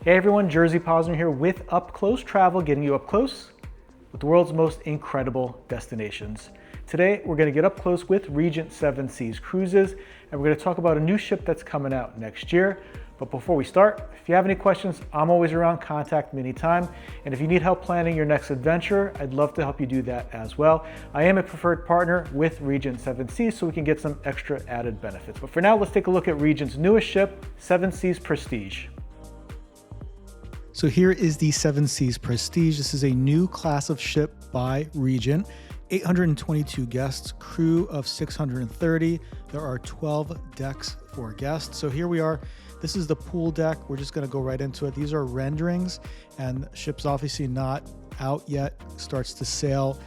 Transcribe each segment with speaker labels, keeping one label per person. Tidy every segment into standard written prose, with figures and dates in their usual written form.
Speaker 1: Hey everyone, Jersey Posner here with Up Close Travel, getting you up close with the world's most incredible destinations. Today, we're gonna get up close with Regent 7 Seas Cruises, and we're gonna talk about a new ship that's coming out next year. But before we start, if you have any questions, I'm always around, contact me anytime. And if you need help planning your next adventure, I'd love to help you do that as well. I am a preferred partner with Regent 7 Seas, so we can get some extra added benefits. But for now, let's take a look at Regent's newest ship, 7 Seas Prestige.
Speaker 2: So here is the 7 Seas Prestige. This is a new class of ship by Regent. 822 guests, crew of 630. There are 12 decks for guests. So here we are. This is the pool deck. We're just gonna go right into it. These are renderings, and ship's obviously not out yet. Starts to sail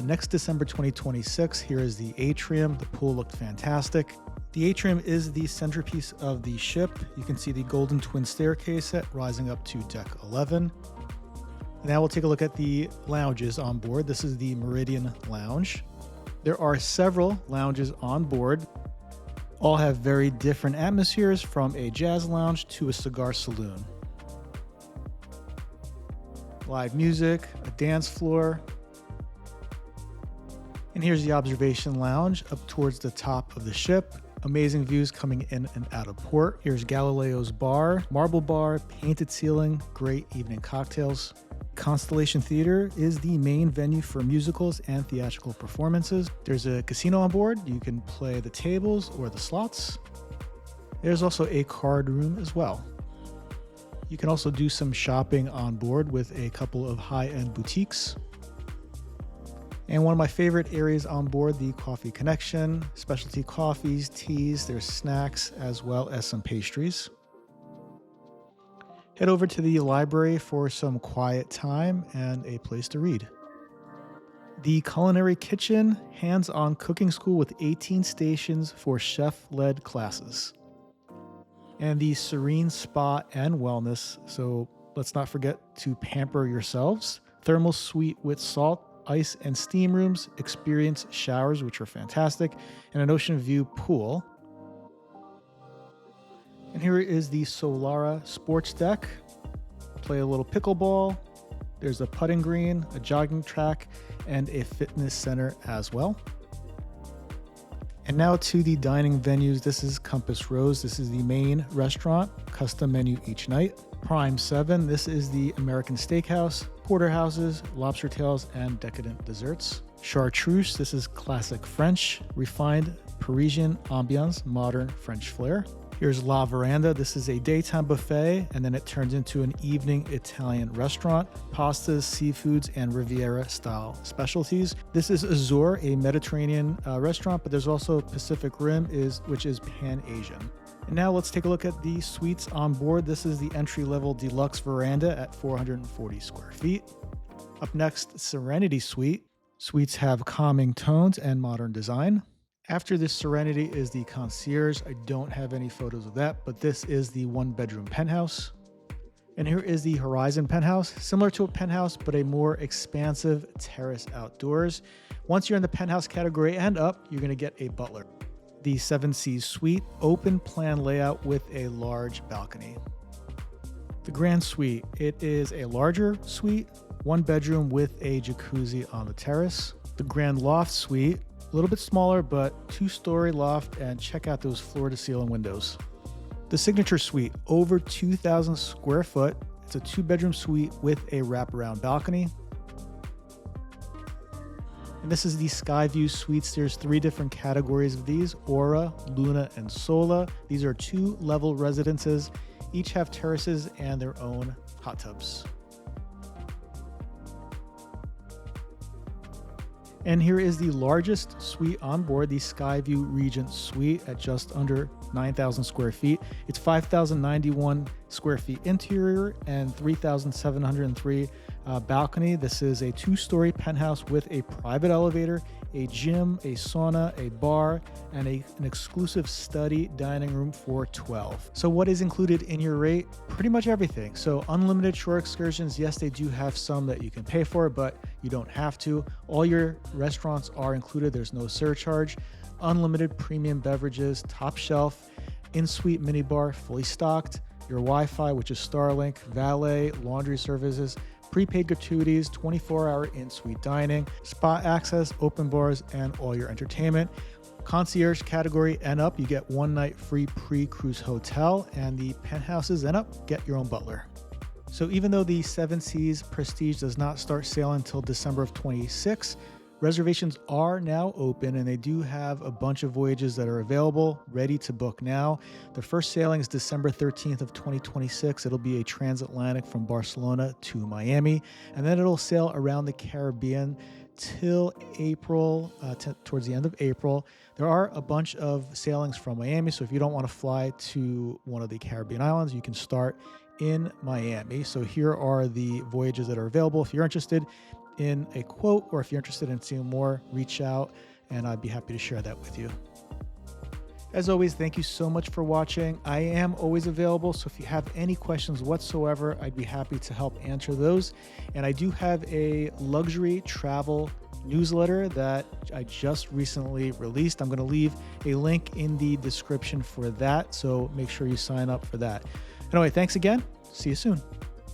Speaker 2: next December 2026. Here is the atrium. The pool looked fantastic. The atrium is the centerpiece of the ship. You can see the golden twin staircase set rising up to deck 11. Now we'll take a look at the lounges on board. This is the Meridian Lounge. There are several lounges on board. All have very different atmospheres, from a jazz lounge to a cigar saloon. Live music, a dance floor. And here's the observation lounge up towards the top of the ship. Amazing views coming in and out of port. Here's Galileo's bar, marble bar, painted ceiling, great evening cocktails. Constellation Theater is the main venue for musicals and theatrical performances. There's a casino on board. You can play the tables or the slots. There's also a card room as well. You can also do some shopping on board with a couple of high-end boutiques. And one of my favorite areas on board, the coffee connection, specialty coffees, teas, there's snacks, as well as some pastries. Head over to the library for some quiet time and a place to read. The Culinary Kitchen, hands-on cooking school with 18 stations for chef-led classes. And the Serene Spa and Wellness, so let's not forget to pamper yourselves. Thermal suite with salt, ice and steam rooms, experience showers, which are fantastic, and an ocean view pool. And here is the Solara sports deck. Play a little pickleball. There's a putting green, a jogging track, and a fitness center as well. And now to the dining venues. This is Compass Rose. This is the main restaurant, custom menu each night. Prime 7, this is the American Steakhouse, porterhouses, lobster tails, and decadent desserts. Chartreuse, this is classic French, refined Parisian ambiance, modern French flair. Here's La Veranda. This is a daytime buffet, and then it turns into an evening Italian restaurant. Pastas, seafoods, and Riviera-style specialties. This is Azur, a Mediterranean restaurant, but there's also Pacific Rim, which is Pan-Asian. And now let's take a look at the suites on board. This is the entry-level deluxe veranda at 440 square feet. Up next, Serenity Suite. Suites have calming tones and modern design. After this Serenity is the Concierge. I don't have any photos of that, but this is the one-bedroom penthouse. And here is the Horizon Penthouse, similar to a penthouse, but a more expansive terrace outdoors. Once you're in the penthouse category and up, you're gonna get a butler. The 7 Seas Suite, open plan layout with a large balcony. The Grand Suite, it is a larger suite, one bedroom with a jacuzzi on the terrace. The Grand Loft Suite, a little bit smaller, but 2-story loft, and check out those floor-to-ceiling windows. The Signature Suite, over 2,000 square foot. It's a 2-bedroom suite with a wraparound balcony. And this is the Skyview Suites. There's 3 different categories of these: Aura, Luna, and Sola. These are 2-level residences. Each have terraces and their own hot tubs. And here is the largest suite on board, the Skyview Regent Suite, at just under 9,000 square feet. It's 5,091 square feet interior and 3,703 balcony. This is a 2-story penthouse with a private elevator, a gym, a sauna, a bar, and an exclusive study dining room for 12. So what is included in your rate? Pretty much everything. So unlimited shore excursions, yes, they do have some that you can pay for, but you don't have to. All your restaurants are included. There's no surcharge. Unlimited premium beverages, top shelf, in-suite minibar, fully stocked. your Wi-Fi, which is Starlink, valet, laundry services, prepaid gratuities, 24-hour in-suite dining, spa access, open bars, and all your entertainment. Concierge category and up, you get 1 night free pre-cruise hotel, and the penthouses and up, get your own butler. So even though the Seven Seas Prestige does not start sailing until December of 26, reservations are now open, and they do have a bunch of voyages that are available, ready to book now. The first sailing is December 13th of 2026. It'll be a transatlantic from Barcelona to Miami, and then it'll sail around the Caribbean till April, towards the end of April. There are a bunch of sailings from Miami, so if you don't want to fly to one of the Caribbean islands, you can start in Miami. So here are the voyages that are available. If you're interested in a quote, or if you're interested in seeing more, reach out and I'd be happy to share that with you. As always, thank you so much for watching. I am always available, so if you have any questions whatsoever, I'd be happy to help answer those. And I do have a luxury travel newsletter that I just recently released. I'm going to leave a link in the description for that, so make sure you sign up for that. Anyway, thanks again. See you soon.